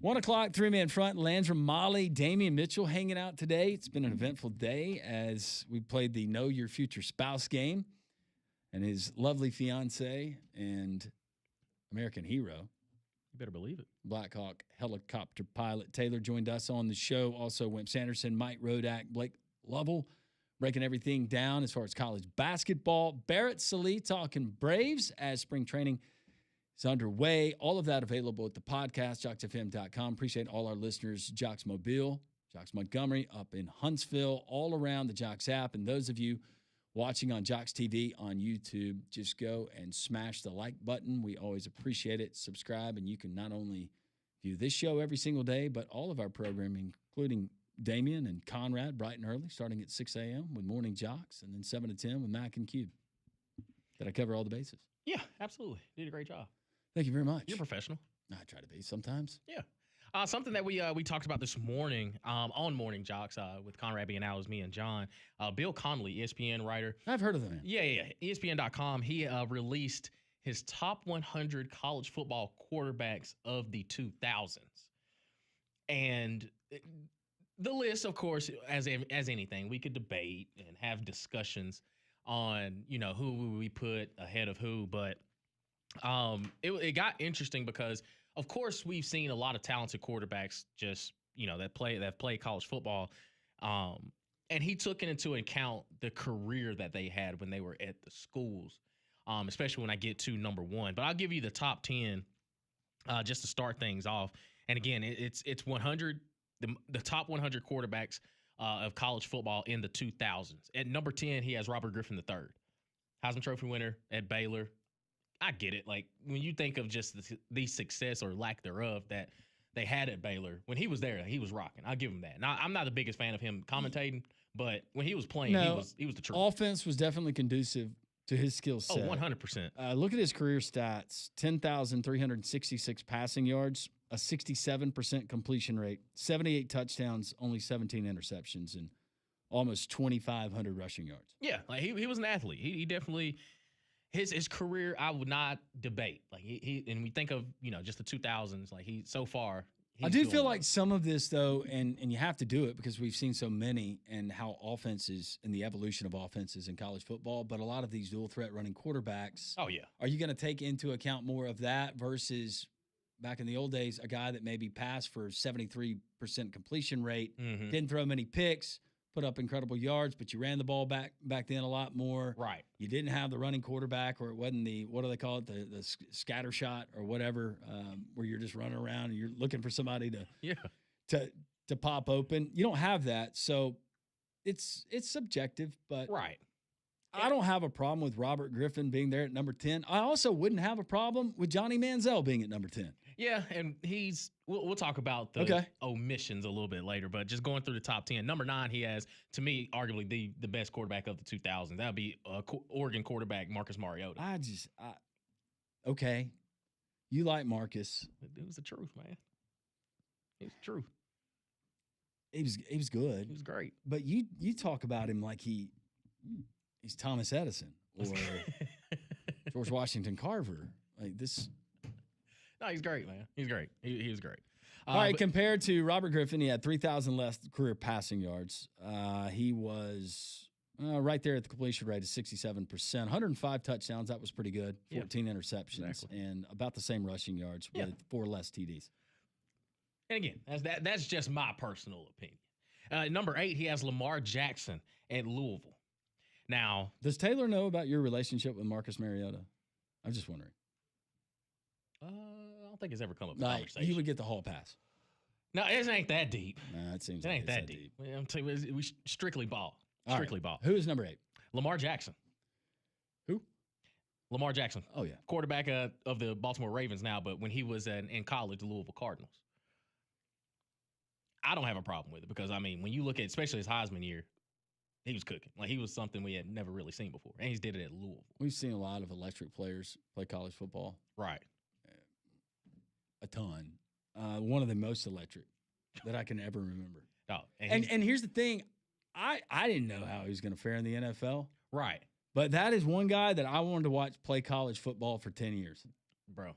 1 o'clock, three-man front. Landrum Molly, Damian Mitchell hanging out today. It's been an eventful day as we played the Know Your Future Spouse game. And his lovely fiance and American hero, you better believe it, Blackhawk helicopter pilot Taylor joined us on the show. Also, Wimp Sanderson, Mike Rodak, Blake Lovell, breaking everything down as far as college basketball. Barrett Sallee talking Braves as spring training is underway. All of that available at the podcast, jocksfm.com. Appreciate all our listeners, Jocks Mobile, Jocks Montgomery, up in Huntsville, all around the Jocks app. And those of you watching on Jocks TV on YouTube, just go and smash the like button. We always appreciate it. Subscribe, and you can not only view this show every single day, but all of our programming, including Damian and Conrad, bright and early, starting at 6 a.m. with Morning Jocks, and then 7 to 10 with Mac and Cube. Did I cover all the bases? Yeah, absolutely. You did a great job. Thank you very much. You're professional. I try to be sometimes. Yeah. Something that we talked about this morning on Morning Jocks with Conrad being out, was me and John. Bill Connolly, ESPN writer. I've heard of the man. Yeah. ESPN.com. He released his top 100 college football quarterbacks of the 2000s. And the list, of course, as anything, we could debate and have discussions on, who would we put ahead of who. But it got interesting because, of course, we've seen a lot of talented quarterbacks just, that play college football. And he took into account the career that they had when they were at the schools, especially when I get to number one. But I'll give you the top 10 just to start things off. And again, it's 100, the top 100 quarterbacks of college football in the 2000s. At number 10, he has Robert Griffin III, Heisman Trophy winner at Baylor. I get it. Like, when you think of just the success or lack thereof that they had at Baylor, when he was there, he was rocking. I'll give him that. Now, I'm not the biggest fan of him commentating, but when he was playing, he was the truth. Offense was definitely conducive to his skill set. Oh, 100%. Look at his career stats: 10,366 passing yards, a 67% completion rate, 78 touchdowns, only 17 interceptions, and almost 2,500 rushing yards. Yeah, like he was an athlete. He definitely. His career, I would not debate. Like he and we think of, just the 2000s, like so far. I do feel like some of this, though, and you have to do it because we've seen so many and how offenses and the evolution of offenses in college football, but a lot of these dual threat running quarterbacks. Oh, yeah. Are you going to take into account more of that versus back in the old days, a guy that maybe passed for 73% completion rate, didn't throw many picks, put up incredible yards, but you ran the ball back then a lot more. Right. You didn't have the running quarterback, or it wasn't the, what do they call it, the scatter shot or whatever, where you're just running around and you're looking for somebody to pop open. You don't have that, so it's subjective. But right. I don't have a problem with Robert Griffin being there at number 10. I also wouldn't have a problem with Johnny Manziel being at number 10. Yeah, and we'll talk about the omissions a little bit later, but just going through the top 10. Number 9, he has, to me, arguably the best quarterback of the 2000s. That would be Oregon quarterback Marcus Mariota. Okay. You like Marcus. It was the truth, man. It was the truth. He was good. He was great. But you talk about him like he's Thomas Edison or George Washington Carver. Like this. No, he's great, man. He's great. He was great. All right, compared to Robert Griffin, he had 3,000 less career passing yards. He was right there at the completion rate of 67%. 105 touchdowns. That was pretty good. 14 interceptions. Exactly. And about the same rushing yards with 4 less TDs. And again, that's just my personal opinion. Number 8, he has Lamar Jackson at Louisville. Now, does Taylor know about your relationship with Marcus Mariota? I'm just wondering. I don't think it's ever come up in conversation. You would get the hall pass. No, it ain't that deep. Nah, it seems it like ain't that deep. I'm telling you, we strictly ball. Strictly ball. Who is number 8? Lamar Jackson. Who? Lamar Jackson. Oh, yeah. Quarterback of the Baltimore Ravens now, but when he was in college, the Louisville Cardinals. I don't have a problem with it because, I mean, when you look at especially his Heisman year, he was cooking. Like, he was something we had never really seen before. And he's did it at Louisville. We've seen a lot of electric players play college football. Right. A ton. One of the most electric that I can ever remember. Oh, and here's the thing. I didn't know how he was going to fare in the NFL. Right. But that is one guy that I wanted to watch play college football for 10 years. Bro.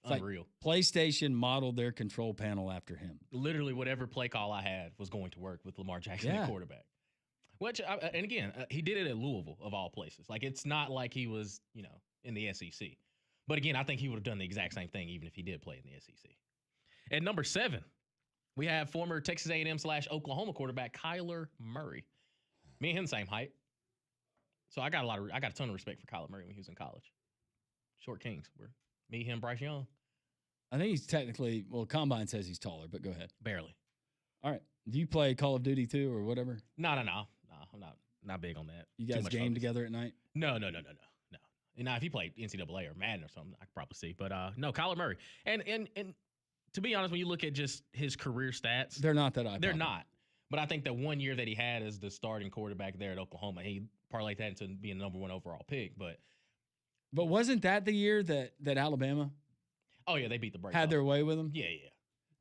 It's unreal. Like PlayStation modeled their control panel after him. Literally, whatever play call I had was going to work with Lamar Jackson at quarterback. Which, and again, he did it at Louisville of all places. Like, it's not like he was, in the SEC. But again, I think he would have done the exact same thing even if he did play in the SEC. At number 7, we have former Texas A&M/Oklahoma quarterback Kyler Murray. Me and him same height. So I got a ton of respect for Kyler Murray when he was in college. Short kings. Me, him, Bryce Young. I think he's technically, Combine says he's taller, but go ahead. Barely. All right. Do you play Call of Duty too or whatever? No. I'm not big on that. You guys game together at night? No. Now, if he played NCAA or Madden or something, I could probably see. But no, Kyler Murray. And to be honest, when you look at just his career stats, they're not that eye-popping. They're not. But I think the 1 year that he had as the starting quarterback there at Oklahoma, he parlayed that into being the number 1 overall pick. But wasn't that the year that Alabama? Oh yeah, they beat the Braves. Had their way with them. Yeah.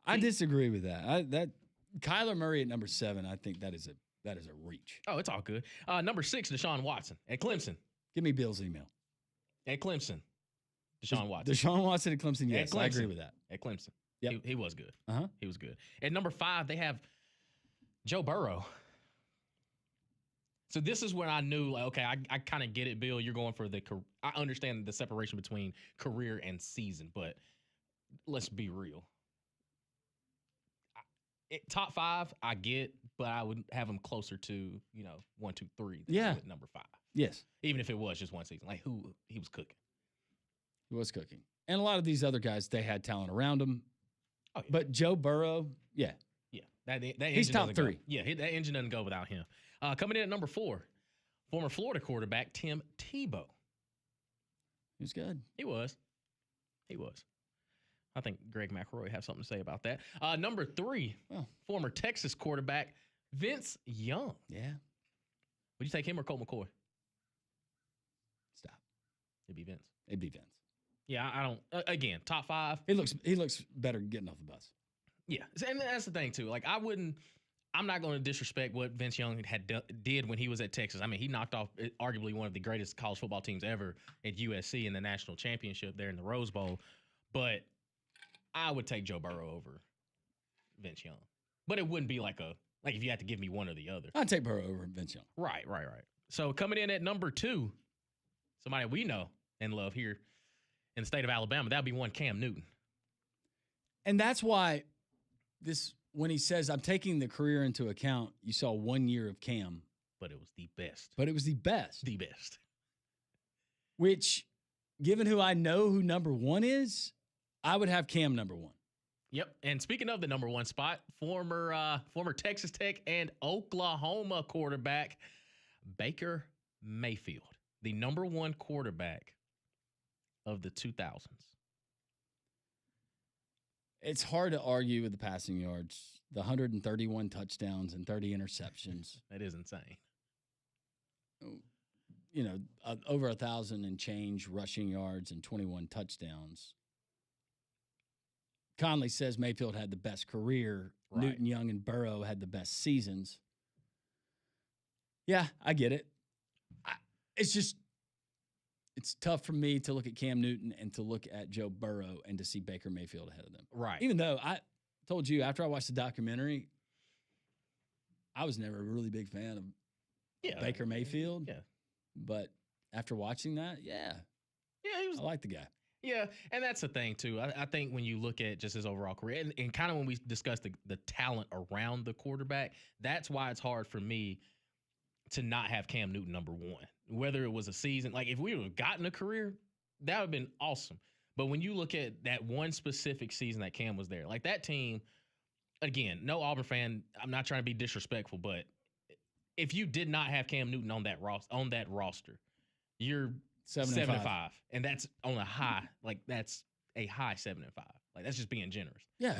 I disagree with that. That Kyler Murray at number 7, I think that is a reach. Oh, it's all good. Number 6, Deshaun Watson at Clemson. Give me Bill's email. At Clemson, Deshaun Watson. Deshaun Watson at Clemson. Yes, I agree with that. At Clemson, yeah, he was good. He was good. At number 5, they have Joe Burrow. So this is when I knew, like, okay, I kind of get it, Bill. You're going for I understand the separation between career and season, but let's be real. Top 5, I get, but I would have him closer to, 1, 2, 3. Yeah. With number 5. Yes. Even if it was just one season. Like, he was cooking. He was cooking. And a lot of these other guys, they had talent around them. Oh, yeah. But Joe Burrow, yeah. Yeah. That he's top 3. Yeah, that engine doesn't go without him. Coming in at number 4, former Florida quarterback Tim Tebow. He was good. He was. I think Greg McElroy have something to say about that. Number 3, former Texas quarterback Vince Young. Yeah. Would you take him or Colt McCoy? Stop. It'd be Vince. Yeah, I don't. Again, top 5. He looks better getting off the bus. Yeah, and that's the thing too. Like, I'm not going to disrespect what Vince Young did when he was at Texas. I mean, he knocked off arguably one of the greatest college football teams ever at USC in the national championship there in the Rose Bowl. But I would take Joe Burrow over Vince Young. But it wouldn't be like if you had to give me one or the other. I'd take Burrow over Vince Young. Right. So coming in at number 2, somebody we know and love here in the state of Alabama, that would be one Cam Newton. And that's why when he says, I'm taking the career into account, you saw 1 year of Cam. But it was the best. The best. Which, given who I know who number 1 is, I would have Cam number 1. Yep. And speaking of the number 1 spot, former Texas Tech and Oklahoma quarterback Baker Mayfield, the number 1 quarterback of the 2000s. It's hard to argue with the passing yards, the 131 touchdowns and 30 interceptions. That is insane. Over 1,000 and change rushing yards and 21 touchdowns. Conley says Mayfield had the best career. Right. Newton, Young, and Burrow had the best seasons. Yeah, I get it. It's tough for me to look at Cam Newton and to look at Joe Burrow and to see Baker Mayfield ahead of them. Right. Even though I told you after I watched the documentary, I was never a really big fan of Baker Mayfield. Yeah. But after watching that, I like the guy. Yeah, and that's the thing, too. I think when you look at just his overall career, and kind of when we discuss the talent around the quarterback, that's why it's hard for me to not have Cam Newton number 1. Whether it was a season, like if we would have gotten a career, that would have been awesome. But when you look at that one specific season that Cam was there, like that team, again, no Auburn fan, I'm not trying to be disrespectful, but if you did not have Cam Newton on that roster, you're 7-5. And that's on a high, like that's a high 7-5. Like that's just being generous. Yeah,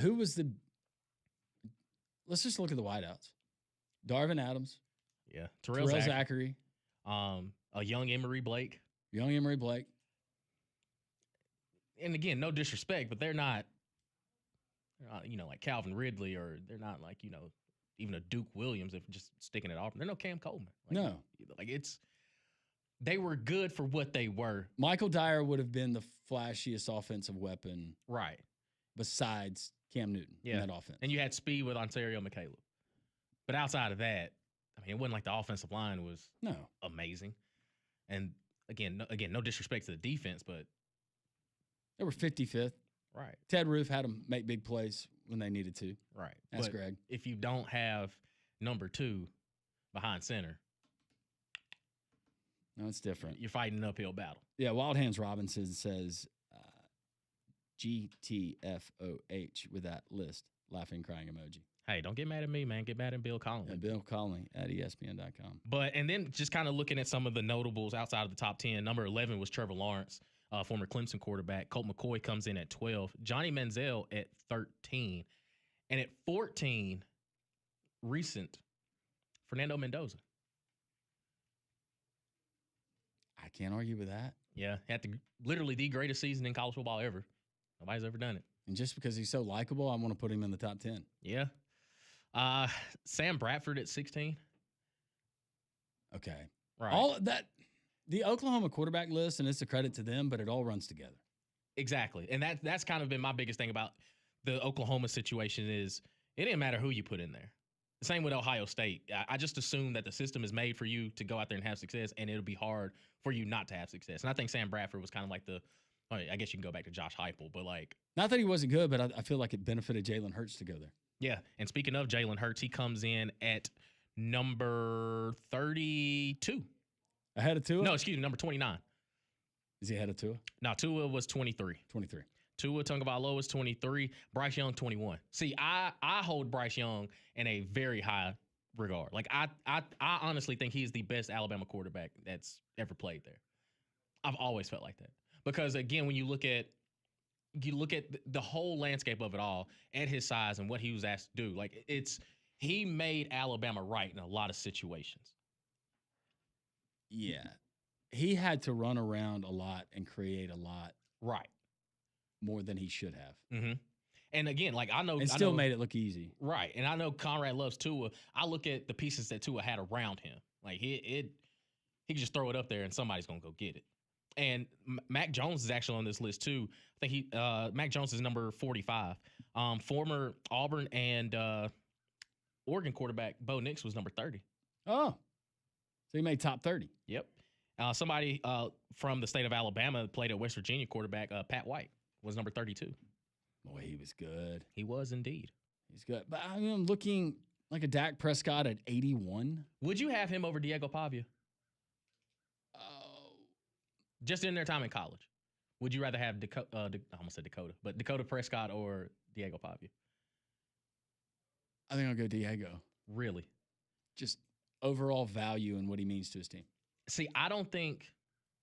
let's just look at the wideouts. Darvin Adams. Yeah. Terrell Zachary. A young Emory Blake. And again, no disrespect, but they're not like Calvin Ridley, or they're not like, even a Duke Williams, if just sticking it off. They're no Cam Coleman. No. Like they were good for what they were. Michael Dyer would have been the flashiest offensive weapon Right. besides Cam Newton in that offense. And you had speed with Ontario McCaleb. But outside of that, I mean, it wasn't like the offensive line was amazing. And again, no disrespect to the defense, but they were 55th. Right. Ted Roof had them make big plays when they needed to. Right. That's but Greg. If you don't have number 2 behind center, no, it's different. You're fighting an uphill battle. Yeah, Wild Hands Robinson says GTFOH with that list, laughing, crying emoji. Hey, don't get mad at me, man. Get mad at Bill Conley. Yeah, Bill Conley at ESPN.com. But, and then just kind of looking at some of the notables outside of the top 10, number 11 was Trevor Lawrence, former Clemson quarterback. Colt McCoy comes in at 12. Johnny Manziel at 13. And at 14, recent, Fernando Mendoza. I can't argue with that. Yeah, had literally the greatest season in college football ever. Nobody's ever done it. And just because he's so likable, I want to put him in the top 10. Yeah. Sam Bradford at 16. Okay. Right. All that, the Oklahoma quarterback list, and it's a credit to them, but it all runs together. Exactly. And that's kind of been my biggest thing about the Oklahoma situation is it didn't matter who you put in there. The same with Ohio State. I just assume that the system is made for you to go out there and have success, and it'll be hard for you not to have success. And I think Sam Bradford was kind of like I guess you can go back to Josh Heupel, but like. Not that he wasn't good, but I feel like it benefited Jalen Hurts to go there. Yeah. And speaking of Jalen Hurts, he comes in at number 32. Ahead of Tua? No, excuse me, number 29. Is he ahead of Tua? No, Tua was 23. 23. Tua Tagovailoa was 23. Bryce Young, 21. See, I hold Bryce Young in a very high regard. Like, I honestly think he's the best Alabama quarterback that's ever played there. I've always felt like that. Because, again, when you look at the whole landscape of it all at his size and what he was asked to do, like, he made Alabama right in a lot of situations. Yeah. He had to run around a lot and create a lot. Right. More than he should have. Mm-hmm. And again, like and still made it look easy. Right. And I know Conrad loves Tua. I look at the pieces that Tua had around him. Like he could just throw it up there and somebody's going to go get it. And Mac Jones is actually on this list too. I think Mac Jones is number 45. Former Auburn and Oregon quarterback Bo Nix was number 30. Oh. So he made top 30. Yep. Somebody from the state of Alabama played at West Virginia quarterback Pat White was number 32. Boy, he was good. He was indeed. He's good. But I'm looking like a Dak Prescott at 81. Would you have him over Diego Pavia? Oh. Just in their time in college. Would you rather have I almost said Dakota, but Dakota Prescott or Diego Pavia? I think I'll go Diego. Really? Just overall value and what he means to his team. See, I don't think,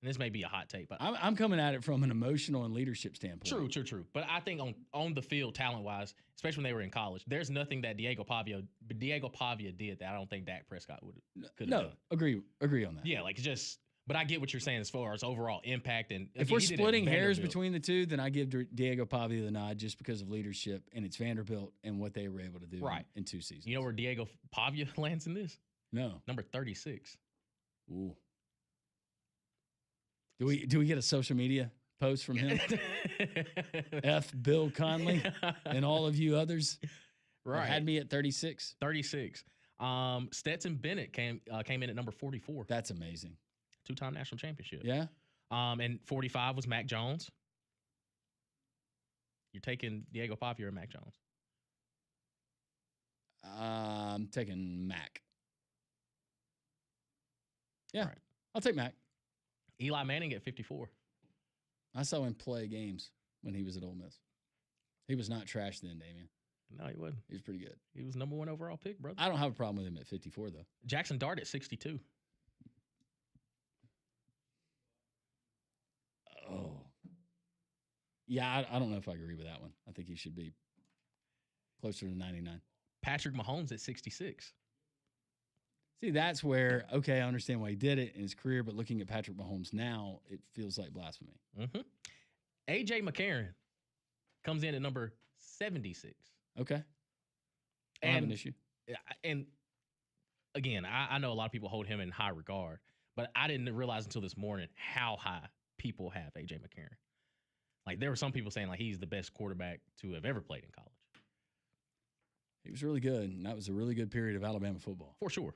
and this may be a hot take, but I'm coming at it from an emotional and leadership standpoint. True. But I think on the field, talent-wise, especially when they were in college, there's nothing that Diego Pavia did that I don't think Dak Prescott could have done. Agree on that. Yeah, but I get what you're saying as far as overall impact. And if we're splitting hairs between the two, then I give Diego Pavia the nod just because of leadership, and it's Vanderbilt and what they were able to do in 2 seasons. You know where Diego Pavia lands in this? No. Number 36. Ooh. Do we get a social media post from him? F. Bill Conley and all of you others. Right. Had me at 36. 36. Stetson Bennett came in at number 44. That's amazing. 2-time national championship. Yeah. And 45 was Mac Jones. You're taking Diego Pavia or Mac Jones? I'm taking Mac. Yeah. Right. I'll take Mac. Eli Manning at 54. I saw him play games when he was at Ole Miss. He was not trash then, Damian. No, he wasn't. He was pretty good. He was number 1 overall pick, brother. I don't have a problem with him at 54, though. Jackson Dart at 62. Oh. Yeah, I don't know if I agree with that one. I think he should be closer to 99. Patrick Mahomes at 66. See, that's where, okay, I understand why he did it in his career, but looking at Patrick Mahomes now, it feels like blasphemy. Mm-hmm. A.J. McCarron comes in at number 76. Okay. I have an issue. And again, I know a lot of people hold him in high regard, But I didn't realize until this morning how high people have A.J. McCarron. Like, there were some people saying, like, he's the best quarterback to have ever played in college. He was really good, and that was a really good period of Alabama football. For sure.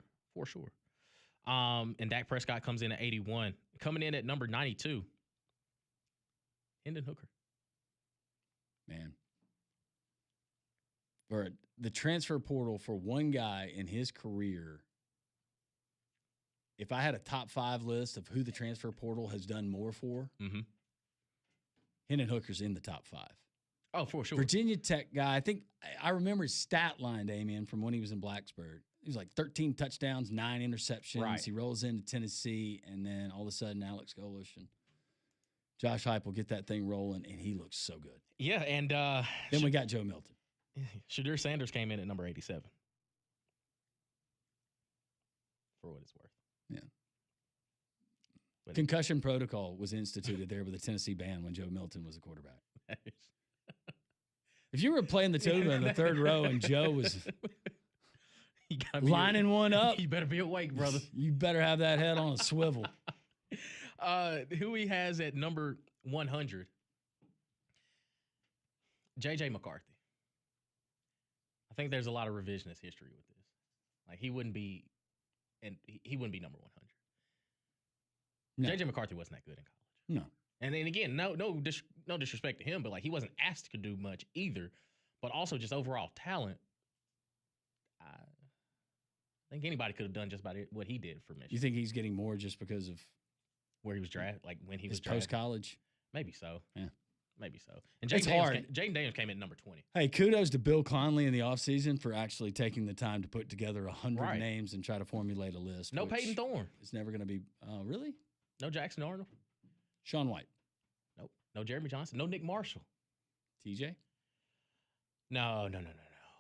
And Dak Prescott comes in at 81. Coming in at number 92, Hendon Hooker. Man. For the transfer portal for one guy in his career, if I had a top 5 list of who the transfer portal has done more for, Hendon Hooker's in the top 5. Oh, for sure. Virginia Tech guy. I think I remember his stat line, Damien, from when he was in Blacksburg. He was like 13 touchdowns, 9 interceptions. Right. He rolls into Tennessee, and then all of a sudden Alex Golish and Josh Heupel get that thing rolling, and he looks so good. Yeah, and then we got Joe Milton. Shadur Sanders came in at number 87. For what it's worth. Yeah. But Concussion protocol was instituted there with the Tennessee band when Joe Milton was a quarterback. If you were playing the tuba in the third row and Joe was lining one up, you better be awake, brother. You better have that head on a swivel. Who he has at number 100, J.J. McCarthy. I think there's a lot of revisionist history with this. Like, he wouldn't be number 100. No. J.J. McCarthy wasn't that good in college. No. And then again, no disrespect to him, but like, he wasn't asked to do much either. But also just overall talent, I think anybody could have done just about what he did for Michigan. You think he's getting more just because of where he was drafted, like when he was post college? Maybe so. Yeah. Maybe so. And Jaden Daniels came in at number 20. Hey, kudos to Bill Conley in the offseason for actually taking the time to put together 100 names and try to formulate a list. No Peyton Thorne. It's never going to be really? No Jackson Arnold. Sean White. Nope. No Jeremy Johnson. No Nick Marshall. TJ? No.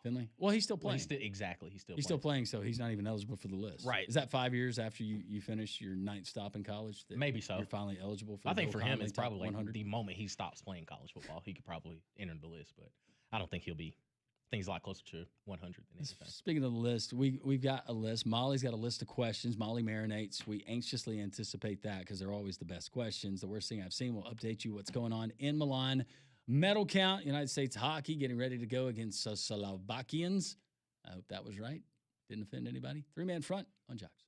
Finley? Well, he's still playing. Well, he's still playing, so he's not even eligible for the list. Right. Is that 5 years after you finish your 9th stop in college? Maybe so. You're finally eligible for I think Bill for him, Conley it's top probably 100? the moment he stops playing college football, he could probably enter the list, but I don't think he'll be. I think he's a lot closer to 100 than anything. Speaking of the list, we've got a list. Molly's got a list of questions. Molly marinates. We anxiously anticipate that because they're always the best questions. The worst thing I've seen. We'll update you what's going on in Milan. Medal count, United States hockey getting ready to go against Slovakians. I hope that was right. Didn't offend anybody. 3-man front on Jocks.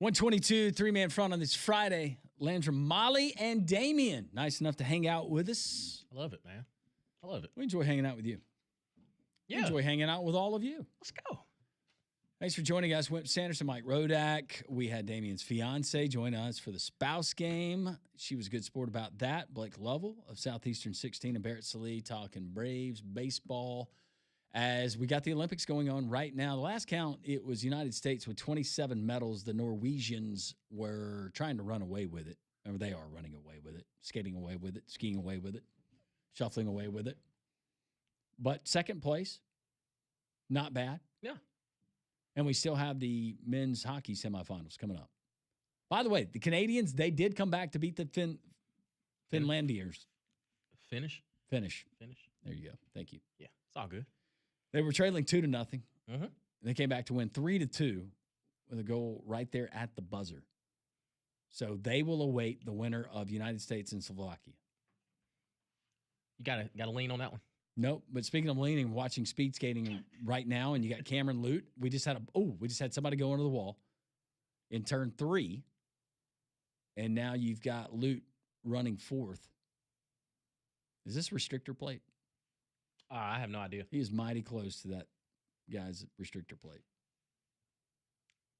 122, three-man front on this Friday. Landrum, Molly, and Damien. Nice enough to hang out with us. I love it, man. I love it. We enjoy hanging out with you. Yeah. We enjoy hanging out with all of you. Let's go. Thanks for joining us. Wimp Sanderson, Mike Rodak. We had Damien's fiance join us for the spouse game. She was a good sport about that. Blake Lovell of Southeastern 16 and Barrett Salee talking Braves, baseball. As we got the Olympics going on right now, the last count, it was United States with 27 medals. The Norwegians were trying to run away with it. Or they are running away with it, skating away with it, skiing away with it, shuffling away with it. But second place, not bad. Yeah. And we still have the men's hockey semifinals coming up. By the way, the Canadians, they did come back to beat the Finlandiers. Finish. There you go. Thank you. Yeah, it's all good. They were trailing 2-0. Mm-hmm. They came back to win 3-2 with a goal right there at the buzzer. So they will await the winner of United States and Slovakia. You gotta lean on that one. Nope. But speaking of leaning, watching speed skating right now, and you got Cameron Lute. We just had somebody go into the wall in turn 3, and now you've got Lute running 4th. Is this restrictor plate? I have no idea. He is mighty close to that guy's restrictor plate.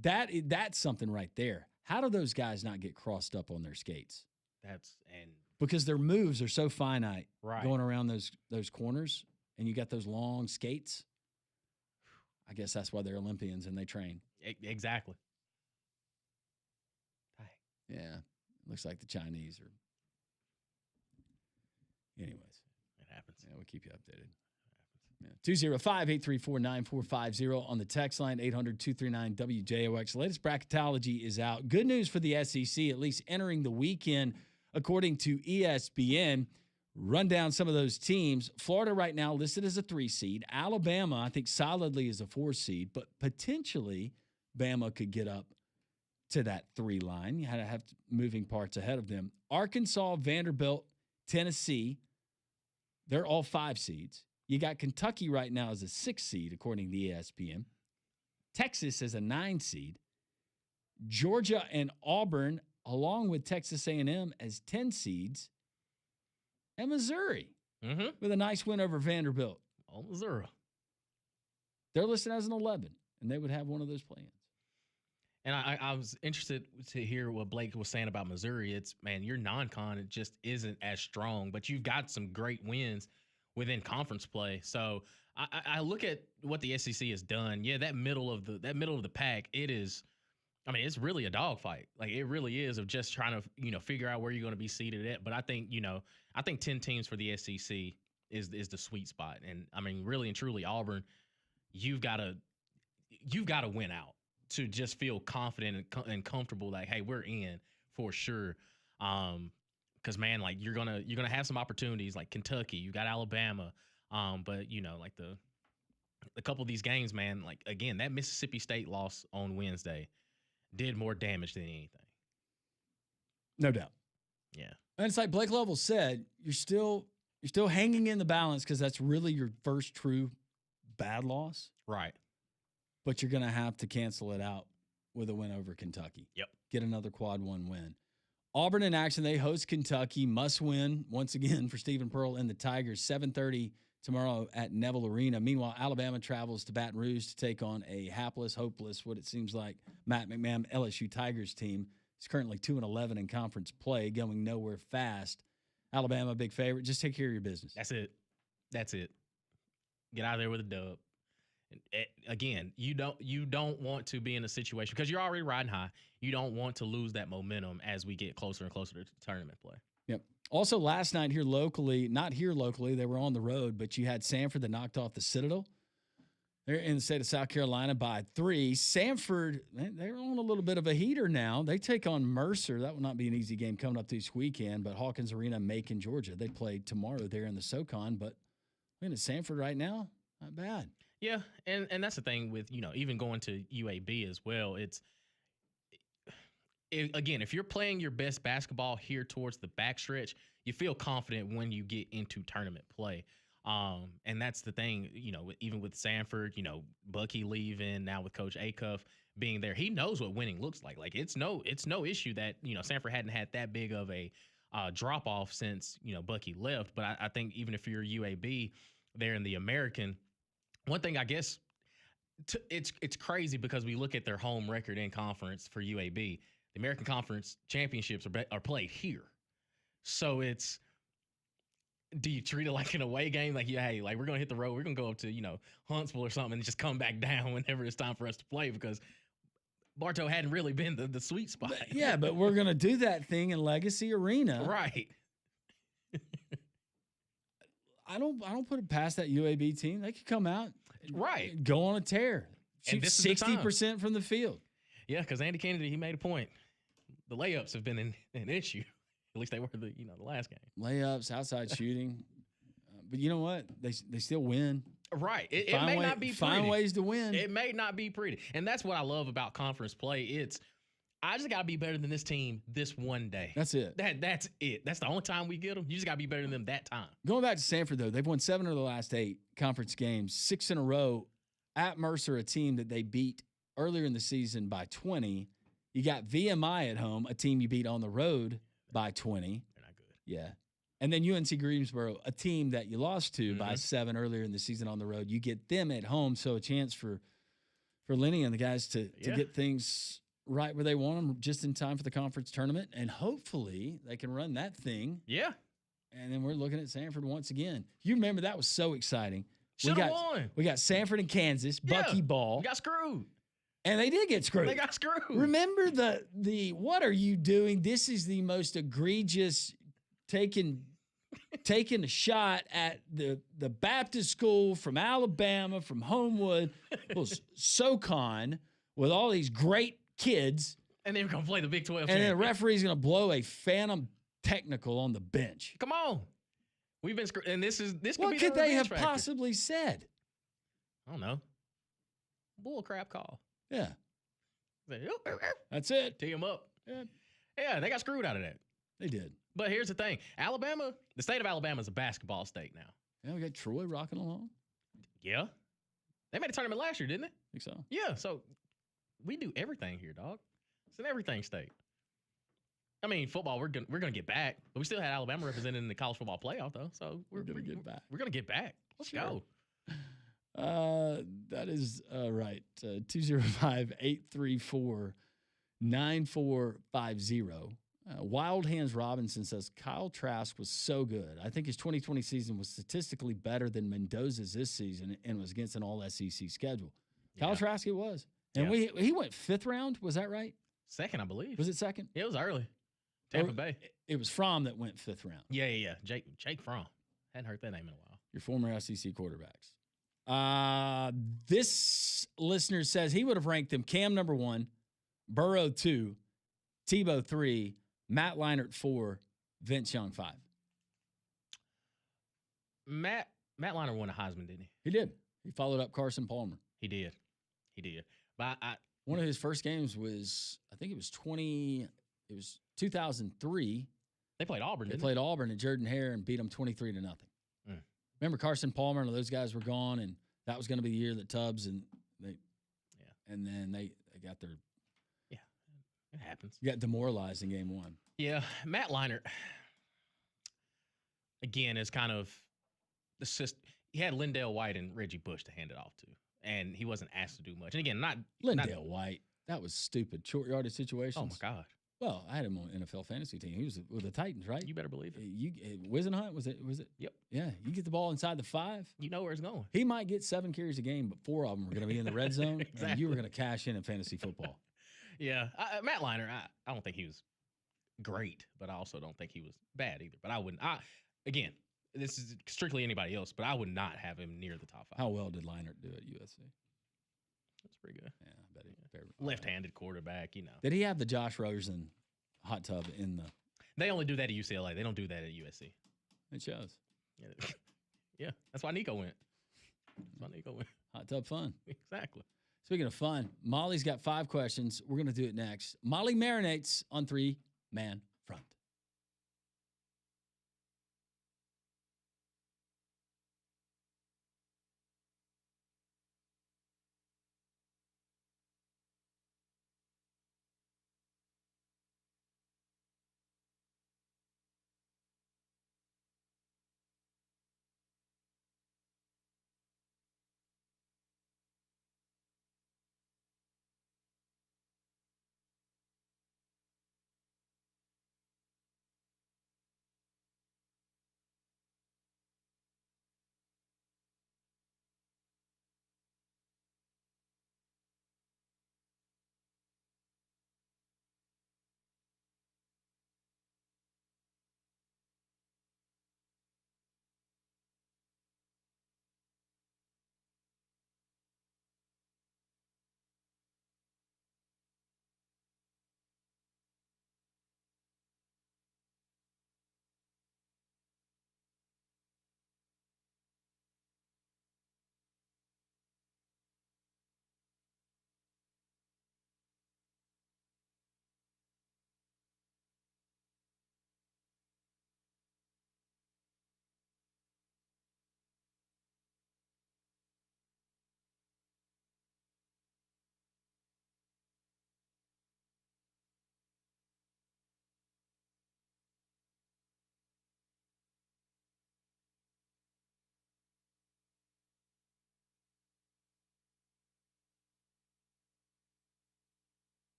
That's something right there. How do those guys not get crossed up on their skates? Because their moves are so finite, right, going around those corners, and you got those long skates. I guess that's why they're Olympians and they train. Exactly. Yeah, looks like the Chinese are. Anyways, it happens. Yeah, we'll keep you updated. Yeah. 205-834-9450 on the text line, 800-239-WJOX. The latest bracketology is out. Good news for the SEC, at least entering the weekend, according to ESPN. Run down some of those teams. Florida right now listed as a 3 seed. Alabama, I think solidly is a 4 seed, but potentially Bama could get up to that 3 line. You had to have moving parts ahead of them. Arkansas, Vanderbilt, Tennessee, they're all 5 seeds. You got Kentucky right now as a 6 seed, according to ESPN. Texas as a 9 seed. Georgia and Auburn, along with Texas A&M, as 10 seeds. And Missouri with a nice win over Vanderbilt. Oh, Missouri. They're listed as an 11, and they would have one of those plans. And I was interested to hear what Blake was saying about Missouri. It's, man, your non-con, it just isn't as strong, but you've got some great wins within conference play. So I look at what the SEC has done. Yeah, that middle of the pack, it is. I mean, it's really a dogfight. Like, it really is, of just trying to figure out where you're going to be seated at. But I think 10 teams for the SEC is the sweet spot. And I mean, really and truly, Auburn, you've got to win out to just feel confident and comfortable. Like, hey, we're in for sure. Because, man, like, you're gonna have some opportunities like Kentucky. You got Alabama, but like a couple of these games, man. Like, again, that Mississippi State loss on Wednesday did more damage than anything. No doubt. Yeah, and it's like Blake Lovell said, you're still hanging in the balance because that's really your first true bad loss, right? But you're gonna have to cancel it out with a win over Kentucky. Yep, get another quad 1 win. Auburn in action. They host Kentucky. Must win once again for Stephen Pearl and the Tigers. 7:30 tomorrow at Neville Arena. Meanwhile, Alabama travels to Baton Rouge to take on a hapless, hopeless, what it seems like, Matt McMahon LSU Tigers team. It's currently 2-11 in conference play, going nowhere fast. Alabama, big favorite. Just take care of your business. That's it. Get out of there with a dub. Again, you don't want to be in a situation, because you're already riding high. You don't want to lose that momentum as we get closer and closer to tournament play. Yep. Also, last night not here locally, they were on the road, but you had Samford that knocked off the Citadel. They're in the state of South Carolina by 3. Samford, they're on a little bit of a heater now. They take on Mercer. That will not be an easy game coming up this weekend, but Hawkins Arena, Macon, Georgia. They play tomorrow there in the SoCon, but looking at Samford right now, not bad. Yeah, and that's the thing with, even going to UAB as well. Again, if you're playing your best basketball here towards the backstretch, you feel confident when you get into tournament play. And that's the thing, even with Samford, Bucky leaving, now with Coach Acuff being there. He knows what winning looks like. Like it's no issue that Sanford hadn't had that big of a drop off since Bucky left. But I think even if you're UAB there in the American, one thing I guess it's crazy because we look at their home record in conference for UAB. The American Conference championships are played here, so it's. Do you treat it like an away game? Like, hey, like we're gonna hit the road, we're gonna go up to Huntsville or something, and just come back down whenever it's time for us to play because Bartow hadn't really been the sweet spot. But we're gonna do that thing in Legacy Arena, right? I don't put it past that UAB team. They could come out, right, go on a tear, shoot 60% from the field. Yeah, because Andy Kennedy, he made a point. The layups have been an issue. At least they were the last game. Layups, outside shooting, but you know what? They still win. Right. It may not be pretty. Find ways to win. It may not be pretty, and that's what I love about conference play. I just got to be better than this team this one day. That's it. That's it. That's the only time we get them. You just got to be better than them that time. Going back to Sanford though, they've won 7 of the last 8 conference games, 6 in a row at Mercer, a team that they beat earlier in the season by 20. You got VMI at home, a team you beat on the road by 20. They're not good. Yeah. And then UNC Greensboro, a team that you lost to by 7 earlier in the season on the road. You get them at home, so a chance for Lenny and the guys to get things right where they want them just in time for the conference tournament. And hopefully they can run that thing. Yeah. And then we're looking at Sanford once again. You remember that was so exciting. Should have won. We got Sanford and Kansas, Bucky ball. We got screwed. And they did get screwed. They got screwed. Remember the what are you doing? This is the most egregious taking a shot at the Baptist school from Alabama, from Homewood, was SoCon with all these great kids. And they were going to play the Big 12 And then the referee's going to blow a phantom technical on the bench. Come on. We've been screwed. And this could be what could they have possibly said? I don't know. Bull crap call. Yeah. That's it. Tee them up. Yeah, they got screwed out of that. They did. But here's the thing. Alabama, the state of Alabama is a basketball state now. Yeah, we got Troy rocking along. Yeah. They made a tournament last year, didn't they? Think so. Yeah, so we do everything here, dog. It's an everything state. I mean, football, we're gonna get back, but we still had Alabama represented in the college football playoff, though. So we're gonna get back. We're gonna get back. Let's go. That is right. 205-834-9450. Wild Hands Robinson says Kyle Trask was so good. I think his 2020 season was statistically better than Mendoza's this season and was against an all SEC schedule. Kyle Trask it was. And he went 5th round. Was that right? Second, I believe. Was it second? It was early. Tampa Bay. It was Fromm that went 5th round. Yeah. Jake Fromm. Hadn't heard that name in a while. Your former SEC quarterbacks. This listener says he would have ranked them Cam number 1, Burrow 2, Tebow 3, Matt Leinart 4, Vince Young 5. Matt Leinart won a Heisman, didn't he? He did. He followed up Carson Palmer. He did. But one of his first games was, I think it was 2003. They played Auburn, They played Auburn and Jordan Hare and beat them 23-0. Remember Carson Palmer and those guys were gone, and that was going to be the year that Tubbs and then they got their it happens. Got demoralized in game 1. Yeah, Matt Leinart again is kind of the system. He had Lindell White and Reggie Bush to hand it off to, and he wasn't asked to do much. And again, not White. That was stupid. Short yardage situations. Oh my God. Well, I had him on NFL fantasy team. He was with the Titans, right? You better believe it. Wisenhunt, was it? Yep. Yeah. You get the ball inside the 5. You know where it's going. He might get 7 carries a game, but 4 of them are going to be in the red zone, exactly. And you were going to cash in fantasy football. Yeah. Matt Leinart, I don't think he was great, but I also don't think he was bad either. But I wouldn't. Again, this is strictly anybody else, but I would not have him near the top 5. How well did Leinart do at USC? That's pretty good. Yeah, I bet he left-handed quarterback, Did he have the Josh Rosen hot tub in the? They only do that at UCLA. They don't do that at USC. It shows. Yeah, that's why Nico went. Hot tub fun. Exactly. Speaking of fun, Molly's got 5 questions. We're going to do it next. Molly marinates on 3-man front.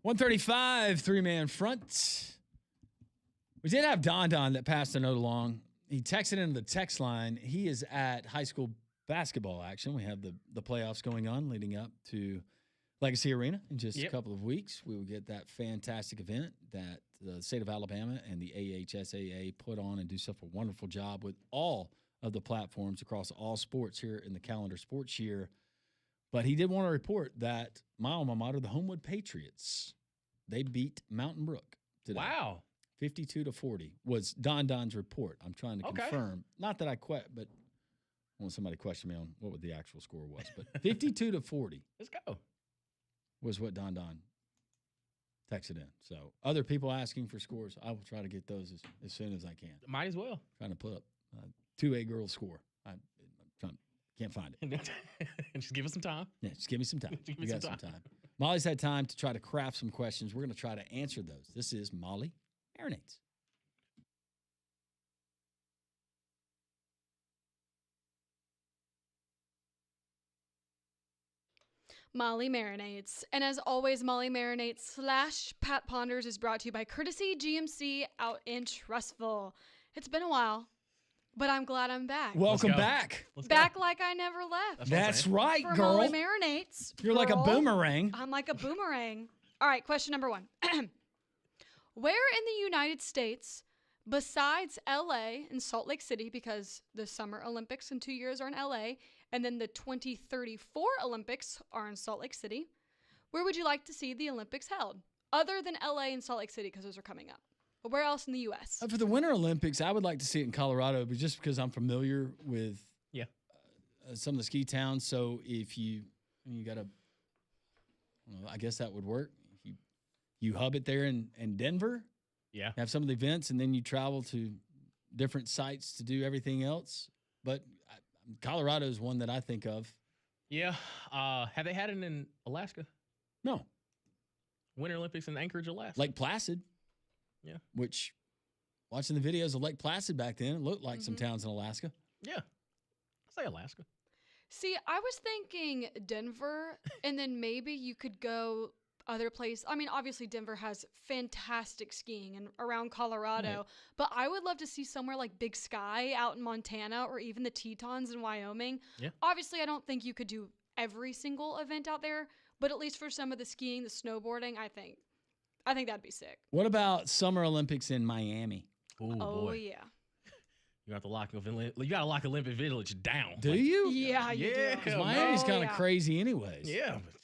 135, three-man front. We did have Don that passed a note along. He texted into the text line. He is at high school basketball action. We have the playoffs going on leading up to Legacy Arena in just a couple of weeks. We will get that fantastic event that the state of Alabama and the AHSAA put on and do such a wonderful job with all of the platforms across all sports here in the calendar sports year. But he did want to report that my alma mater, the Homewood Patriots, they beat Mountain Brook today. Wow. 52-40 was Don's report. I'm trying to confirm. Not that I but I want somebody to question me on what the actual score was. But 52-40. Let's go. Was what Don texted in. So other people asking for scores, I will try to get those as soon as I can. Might as well. Trying to put up 2A girls score. Can't find it. Just give us some time. Yeah, just give me some time. We got some time. Molly's had time to try to craft some questions. We're going to try to answer those. This is Molly Marinates. Molly Marinates. And as always, Molly Marinates / Pat Ponders is brought to you by Courtesy GMC out in Trustful. It's been a while, but I'm glad I'm back. Welcome back. Back like I never left. That's right, For girl. Molly Marinates. You're like a boomerang. I'm like a boomerang. All right, question number 1. Where in the United States, besides LA and Salt Lake City, because the Summer Olympics in 2 years are in LA, and then the 2034 Olympics are in Salt Lake City, where would you like to see the Olympics held? Other than LA and Salt Lake City, because those are coming up. But where else in the U.S.? For the Winter Olympics, I would like to see it in Colorado, but just because I'm familiar with some of the ski towns. So if you got to, I guess that would work. You hub it there in Denver. Yeah. Have some of the events, and then you travel to different sites to do everything else. But Colorado is one that I think of. Yeah. Have they had it in Alaska? No. Winter Olympics in Anchorage, Alaska. Lake Placid. Yeah. Which, watching the videos of Lake Placid back then, it looked like some towns in Alaska. Yeah. I'll say Alaska. See, I was thinking Denver, and then maybe you could go other place. I mean, obviously Denver has fantastic skiing and around Colorado, Right. but I would love to see somewhere like Big Sky out in Montana or even the Tetons in Wyoming. Yeah. Obviously, I don't think you could do every single event out there, but at least for some of the skiing, the snowboarding, I think that'd be sick. What about Summer Olympics in Miami? Ooh, Oh boy. yeah. You got to lock Olympic Village down. Do you? Yeah, you Yeah. do. 'Cause Oh, Miami's no. kind of Yeah. crazy anyways. Yeah, but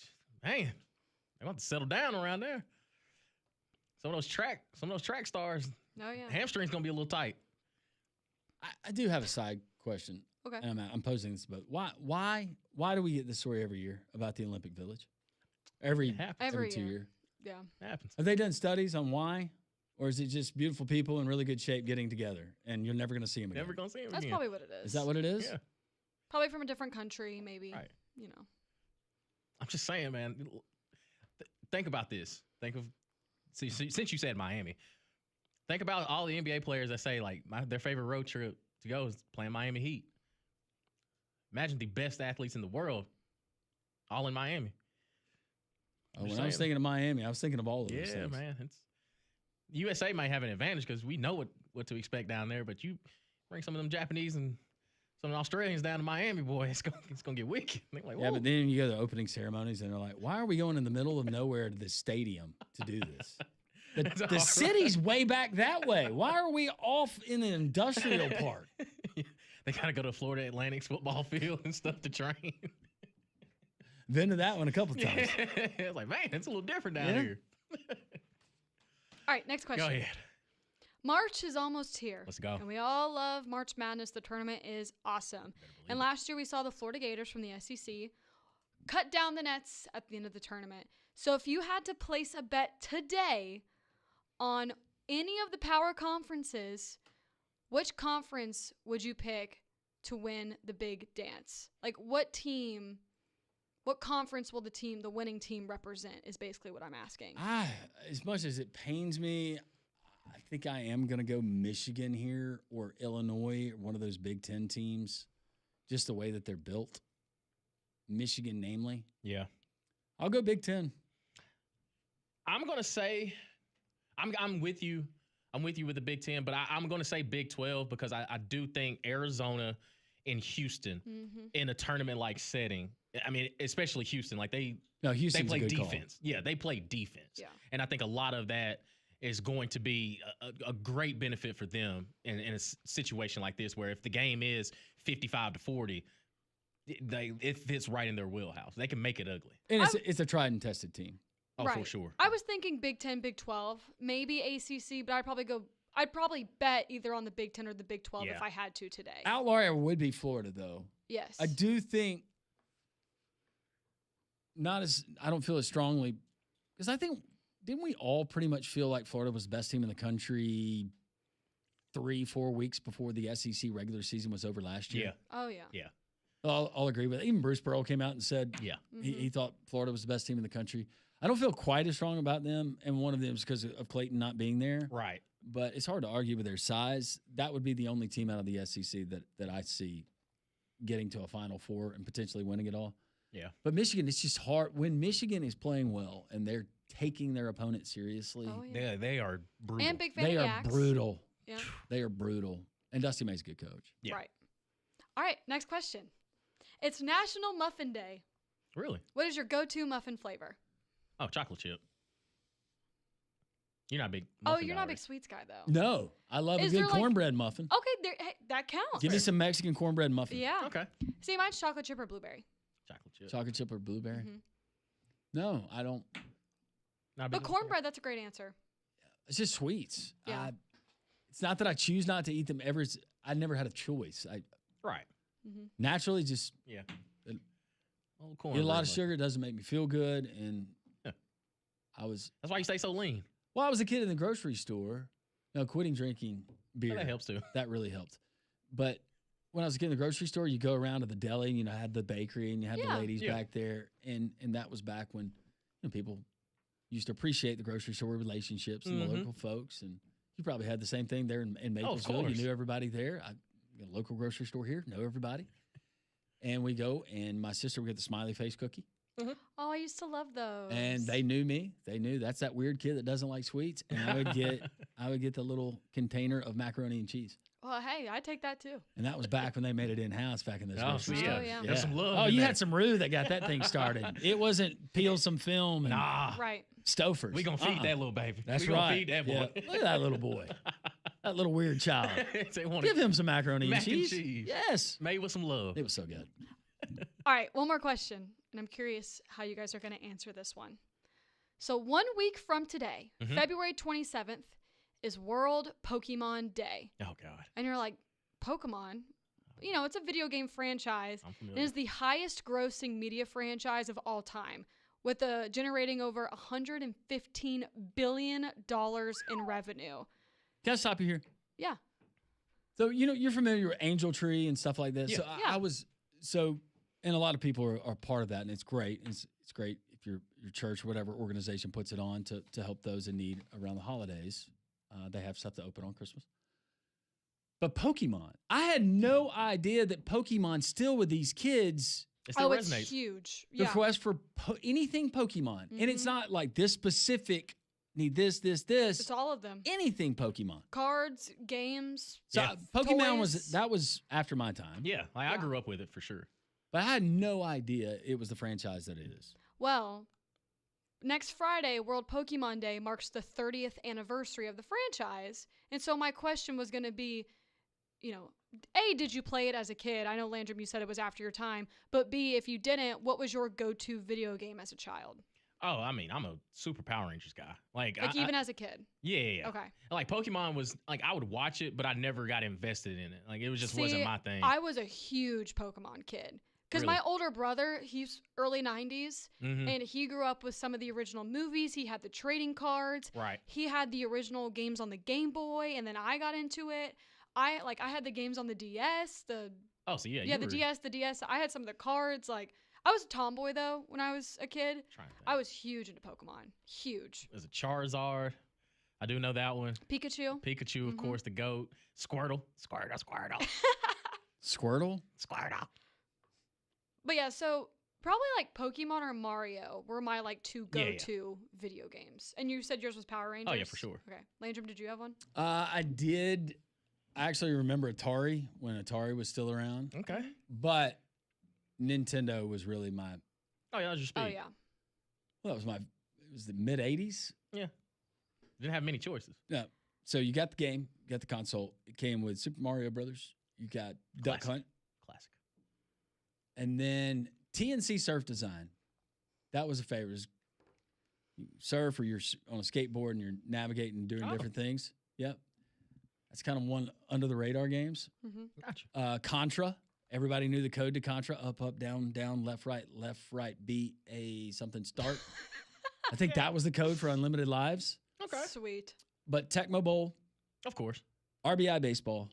man, they want to settle down around there. Some of those track stars, Oh yeah. hamstring's gonna be a little tight. I do have a side question. Okay. And I'm posing this, but why do we get this story every year about the Olympic Village? Every It happens. Every 2 year. year. Yeah. It happens. Have they done studies on why? Or is it just beautiful people in really good shape getting together and you're never going to see them again? Never gonna see him That's again. probably what it is. Is that what it is? Yeah. Probably from a different country, maybe. Right. You know. I'm just saying, man. Think about this. Since you said Miami, think about all the NBA players that say like their favorite road trip to go is playing Miami Heat. Imagine the best athletes in the world, all in Miami. Oh, when I was thinking of Miami, I was thinking of all of those Yeah, things. man. It's USA might have an advantage because we know what to expect down there. But you bring some of them Japanese and some of the Australians down to Miami, boy, it's gonna get wicked. They're like, Yeah, whoa. but then you go to the opening ceremonies and they're like, why are we going in the middle of nowhere to this stadium to do this? The city's way back that way. Why are we off in an industrial park? They gotta go to Florida Atlantic's football field and stuff to train. Been to that one a couple times. It's like, man, it's a little different down Yeah. here. All right, next question. Go ahead. March is almost here. Let's go. And we all love March Madness. The tournament is awesome. And last year we saw the Florida Gators from the SEC cut down the nets at the end of the tournament. So if you had to place a bet today on any of the power conferences, which conference would you pick to win the big dance? Like what conference will the winning team represent is basically what I'm asking. As much as it pains me, I think I am going to go Michigan here or Illinois, or one of those Big Ten teams, just the way that they're built. Michigan, namely. Yeah. I'll go Big Ten. I'm gonna say, I'm with you. I'm with you with the Big Ten, but I'm gonna say Big 12 because I do think Arizona and Houston in a tournament like setting. I mean, especially Houston, like they Houston's play a good defense. Yeah, they play defense. Yeah. And I think a lot of that is going to be a great benefit for them in a situation like this, where if the game is 55-40, it fits right in their wheelhouse. They can make it ugly. And it's a tried and tested team. Oh, right. for sure. I was thinking Big 10, Big 12, maybe ACC, but I'd probably bet either on the Big 10 or the Big 12 if I had to today. Outlier would be Florida, though. Yes. I do think I don't feel as strongly, because I think, didn't we all pretty much feel like Florida was the best team in the country 3-4 weeks before the SEC regular season was over last year? Yeah. Oh, yeah. Yeah. I'll agree with it. Even Bruce Pearl came out and said he thought Florida was the best team in the country. I don't feel quite as strong about them, and one of them is because of Clayton not being there. Right. But it's hard to argue with their size. That would be the only team out of the SEC that I see getting to a Final Four and potentially winning it all. Yeah. But Michigan, it's just hard. When Michigan is playing well and they're taking their opponent seriously, They are brutal. And Big Fan they are Yaks. brutal. Yeah. They are brutal. And Dusty May's a good coach. Yeah. Right. All right, next question. It's National Muffin Day. Really? What is your go-to muffin flavor? Oh, chocolate chip. You're not a big. Oh, muffin you're guy, not a big right? sweets guy, though. No, I love Is a there, good like- cornbread muffin. Okay, hey, that counts. Give me some Mexican cornbread muffin. Yeah. Okay. See, mine's chocolate chip or blueberry. Chocolate chip. Chocolate chip or blueberry? Mhm. No, I don't. Not a But big cornbread, that's a great answer. It's just sweets. Yeah. It's not that I choose not to eat them ever. I never had a choice. I Right. naturally just Yeah. It- Old eat a cornbread lot of muffin. sugar. It doesn't make me feel good. And Yeah. That's why you stay so lean. I was a kid in the grocery store. Quitting drinking beer. That helps too. That really helped. But when I was a kid in the grocery store, you go around to the deli and, had the bakery and you had the Yeah. ladies Yeah. back there. And that was back when people used to appreciate the grocery store relationships and the local folks. And you probably had the same thing there in Maplesville. You course. knew everybody there. I got a local grocery store here, know everybody. And we go, and my sister would get the smiley face cookie. Oh, I used to love those. And they knew me. They knew that's that weird kid that doesn't like sweets. And I would get the little container of macaroni and cheese. Well, hey, I take that too. And that was back when they made it in-house back in those Oh, days. so yeah. yeah. Oh, There's some love. Oh, in you there. had some roux that got that thing started. It wasn't peel some film and Right. Stofers. We gonna feed that little baby. That's we gonna right. feed that boy. Yeah. Look at that little boy. That little weird child. They want Give him some macaroni mac and cheese. and cheese. Yes. Made with some love. It was so good. All right, one more question, and I'm curious how you guys are going to answer this one. So 1 week from today, February 27th, is World Pokemon Day. Oh God. And you're like, Pokemon? It's a video game franchise. I'm It familiar. is the highest grossing media franchise of all time, with generating over $115 billion in revenue. Can I stop you here? Yeah. So, you're familiar with Angel Tree and stuff like that. Yeah. So I was, and a lot of people are part of that, and it's great. It's great if your church or whatever organization puts it on to help those in need around the holidays. They have stuff to open on Christmas. But Pokemon, I had no idea that Pokemon still with these kids, It still It's resonates. huge. the Yeah. request for anything Pokemon. And it's not like this specific, need this. It's all of them. Anything Pokemon. Cards, games. So Yeah. Pokemon Toys. was after my time. Yeah, I Yeah. grew up with it for sure. But I had no idea it was the franchise that it is. Well, next Friday, World Pokemon Day, marks the 30th anniversary of the franchise. And so my question was going to be, A, did you play it as a kid? I know, Landrum, you said it was after your time. But B, if you didn't, what was your go-to video game as a child? Oh, I mean, I'm a super Power Rangers guy. Like Even as a kid? yeah. Okay. Like Pokemon was like I would watch it, but I never got invested in it. Like it was just wasn't See, my thing. I was a huge Pokemon kid. Because Really? my older brother, he's early 90s, Mhm. and he grew up with some of the original movies. He had the trading cards. Right. He had the original games on the Game Boy, and then I got into it. I had the games on the DS, Oh, so yeah. the you were DS. I had some of the cards. Like, I was a tomboy though when I was a kid. trying to think. I was huge into Pokemon. Huge. There's a Charizard. I do know that one. Pikachu. Pikachu, of course, the goat. Squirtle. Squirtle. Squirtle? Squirtle. But yeah, so Probably like Pokemon or Mario were my like two Yeah, yeah. go-to video games. And you said yours was Power Rangers? Oh, yeah, for sure. Okay. Landrum, did you have one? I did. I actually remember Atari when Atari was still around, Okay. but Nintendo was really my. Oh, yeah, that was your speed. Oh, yeah. Well, that was my. It was the mid '80s. Yeah. Didn't have many choices. No, so you got the game, you got the console. It came with Super Mario Brothers. You got Duck Classic. Hunt, Classic. and then TNC Surf Design. That was a favorite. It was- You surf or you're on a skateboard and you're navigating and doing Oh. different things. Yep. That's kind of one under the radar games. Mm-hmm. Gotcha. Contra. Everybody knew the code to Contra. Up, up, down, down, left, right, B, A, something, start. I think that was the code for unlimited lives. Okay. Sweet. But Tecmo Bowl, Of course. RBI baseball,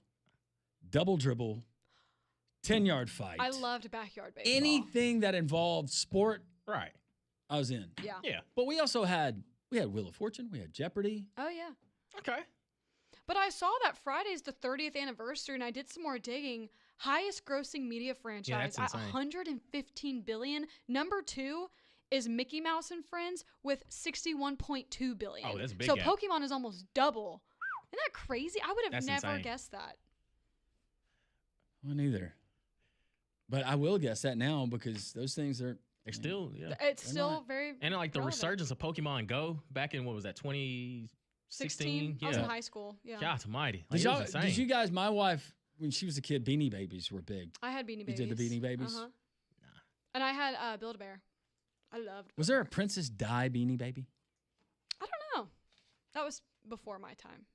double dribble, 10-yard fight. I loved backyard baseball. anything that involved sport. Right. I was in. Yeah. Yeah. But we also had Wheel of Fortune, we had Jeopardy. Oh, yeah. Okay. But I saw that Friday's the 30th anniversary, and I did some more digging. Highest grossing media franchise that's at insane. 115 billion. Number 2 is Mickey Mouse and Friends with 61.2 billion. Oh, that's a big So gap. Pokemon is almost double. Isn't that crazy? I would have That's never insane. guessed that. Well, neither. But I will guess that now because those things are. They're still, yeah. It's They're still not. very And like the relevant. resurgence of Pokemon Go back in, what was that, 2016? I was in Yeah. high school. Yeah. God almighty. Like, Did, it was y'all, insane. did you guys, my wife, when she was a kid, Beanie Babies were big. I had Beanie You Babies. did the Beanie Babies? Uh-huh. Nah. And I had Build-A-Bear. I loved Was there a Princess Di Beanie Baby? I don't know. That was before my time.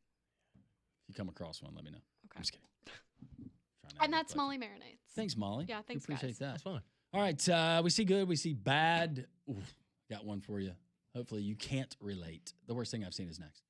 If you come across one, let me know. Okay. I'm just kidding. Trying to And have a that's question. Molly Marinades. Thanks, Molly. Yeah, thanks, We appreciate guys. that. That's fun. All right, we see good, we see bad. Ooh, got one for you. Hopefully you can't relate. The worst thing I've seen is next.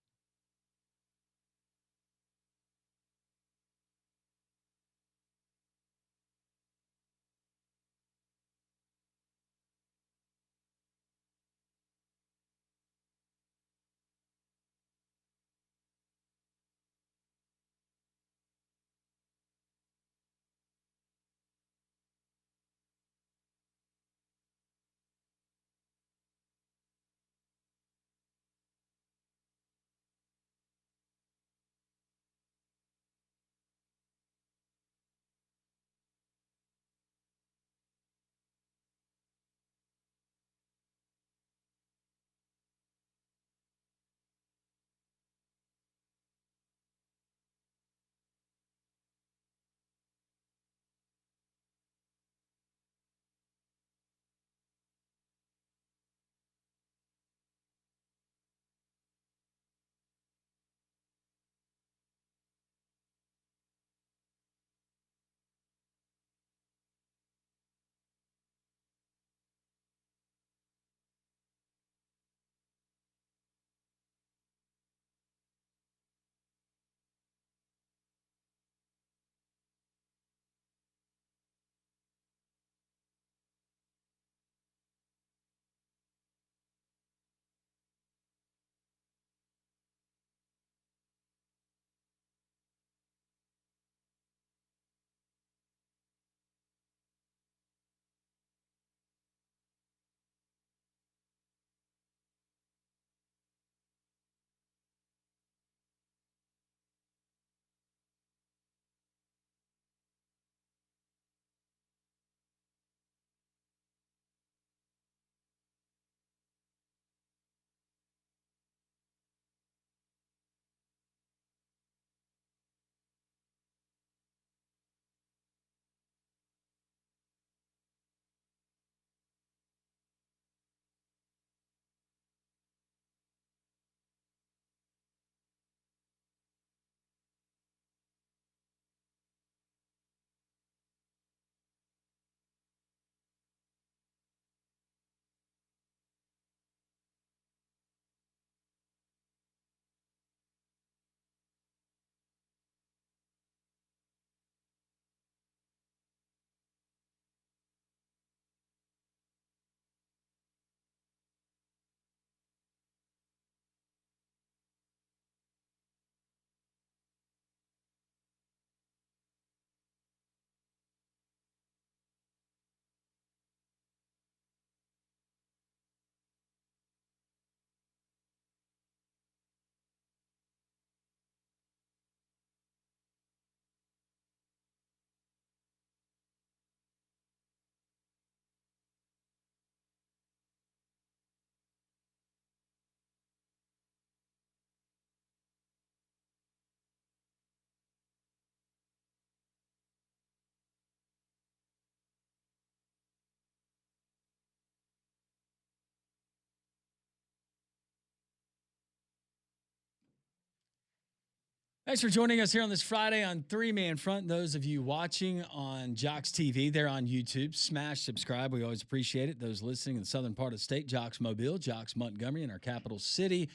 Thanks for joining us here on this Friday on Three Man Front. Those of you watching on Jocks TV, they're on YouTube. Smash subscribe. We always appreciate it. Those listening in the southern part of the state, Jocks Mobile, Jocks Montgomery, in our capital city.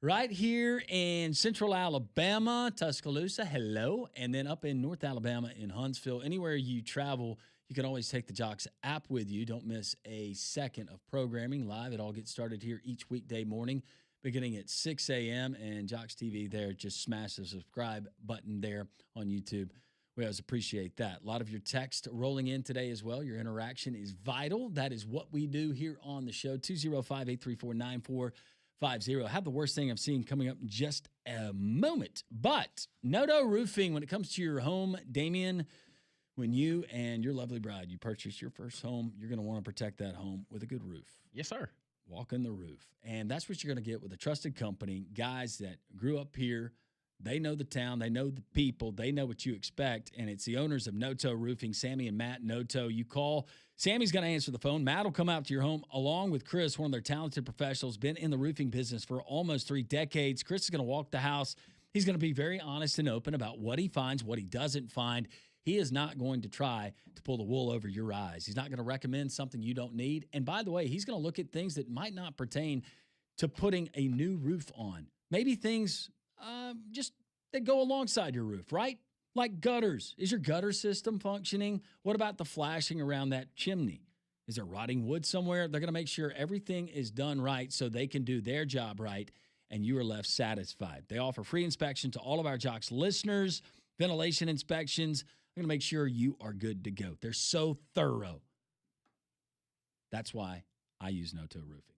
Right here in central Alabama, Tuscaloosa, hello. And then up in North Alabama in Huntsville. Anywhere you travel, you can always take the Jocks app with you. Don't miss a second of programming live. It all gets started here each weekday morning, beginning at 6 a.m. And Jocks TV there, just smash the subscribe button there on YouTube. We always appreciate that. A lot of your text rolling in today as well. Your interaction is vital. That is what we do here on the show. 205-834-9450. Have the worst thing I've seen coming up in just a moment. But Noto Roofing, when it comes to your home, Damian, when you and your lovely bride, you purchase your first home, you're going to want to protect that home with a good roof. Yes, sir. Walk in the roof. And that's what you're going to get with a trusted company, guys that grew up here. They know the town. They know the people. They know what you expect. And it's the owners of Noto Roofing, Sammy and Matt Noto. You call. Sammy's going to answer the phone. Matt will come out to your home along with Chris, one of their talented professionals, been in the roofing business for almost 3 decades. Chris is going to walk the house. He's going to be very honest and open about what he finds, what he doesn't find. He is not going to try to pull the wool over your eyes. He's not going to recommend something you don't need. And by the way, he's going to look at things that might not pertain to putting a new roof on. Maybe things just that go alongside your roof, right? Like gutters. Is your gutter system functioning? What about the flashing around that chimney? Is there rotting wood somewhere? They're going to make sure everything is done right so they can do their job right and you are left satisfied. They offer free inspection to all of our Jocks listeners, ventilation inspections. I'm going to make sure you are good to go. They're so thorough. That's why I use Noto Roofing.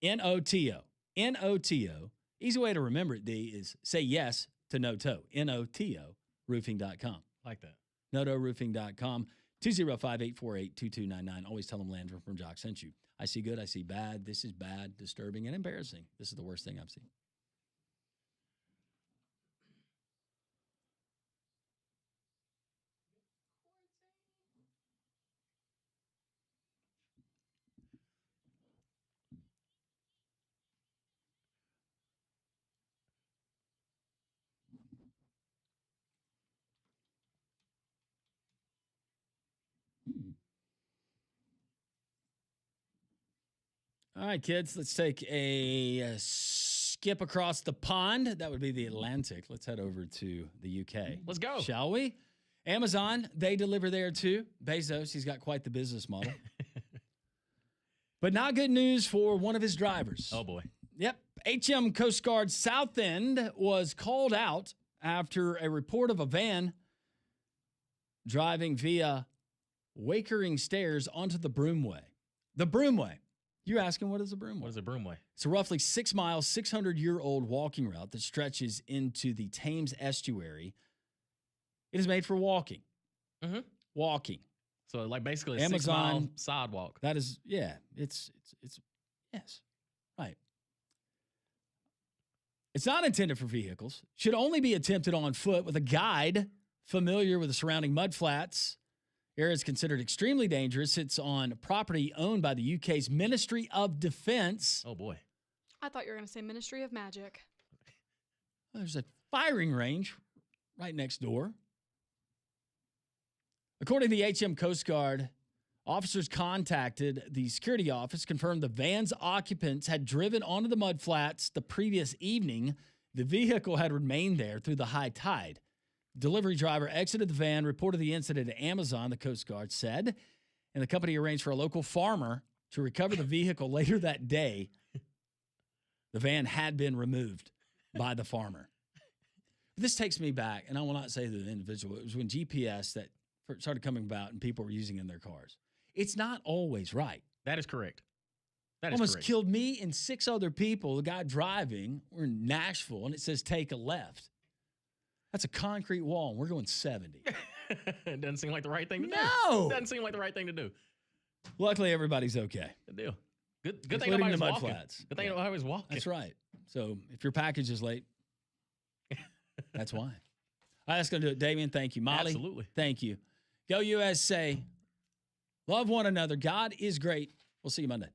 N-O-T-O. N-O-T-O. Easy way to remember it, D, is say yes to Noto. N-O-T-O roofing.com. Like that. NotoRoofing.com. 205-848-2299. Always tell them Landrum from Jock sent you. I see good. I see bad. This is bad, disturbing, and embarrassing. This is the worst thing I've seen. All right, kids, let's take a skip across the pond. That would be the Atlantic. Let's head over to the UK. Let's go. Shall we? Amazon, they deliver there too. Bezos, he's got quite the business model. But not good news for one of his drivers. Oh, boy. Yep. HM Coast Guard Southend was called out after a report of a van driving via Wakering Stairs onto the Broomway. The Broomway. You're asking, what is the Broomway? What is a Broomway? It's a roughly 6 mile, 600-year-old walking route that stretches into the Thames estuary. It is made for walking. Mm-hmm. Walking. So, like, basically a Amazon 6-mile sidewalk. That is, yeah, it's yes, right. It's not intended for vehicles. Should only be attempted on foot with a guide familiar with the surrounding mudflats. Area is considered extremely dangerous. It's on property owned by the UK's Ministry of Defence. Oh, boy. I thought you were going to say Ministry of Magic. There's a firing range right next door. According to the HM Coast Guard, officers contacted the security office, confirmed the van's occupants had driven onto the mudflats the previous evening. The vehicle had remained there through the high tide. Delivery driver exited the van, reported the incident to Amazon, the Coast Guard said, and the company arranged for a local farmer to recover the vehicle later that day. The van had been removed by the farmer. This takes me back, and I will not say the individual. It was when GPS that started coming about and people were using it in their cars. It's not always right. That is correct. That is almost correct. Killed me and 6 other people. The guy driving, we're in Nashville, and it says take a left. That's a concrete wall, and we're going 70. It doesn't seem like the right thing to do. No! Doesn't seem like the right thing to do. Luckily, everybody's okay. Good deal. Good thing Including nobody's the mud walking. flats. Good thing Yeah. nobody's walking. That's right. So if your package is late, that's why. All right, that's going to do it. Damian, thank you. Molly, Absolutely. Thank you. Go USA. Love one another. God is great. We'll see you Monday.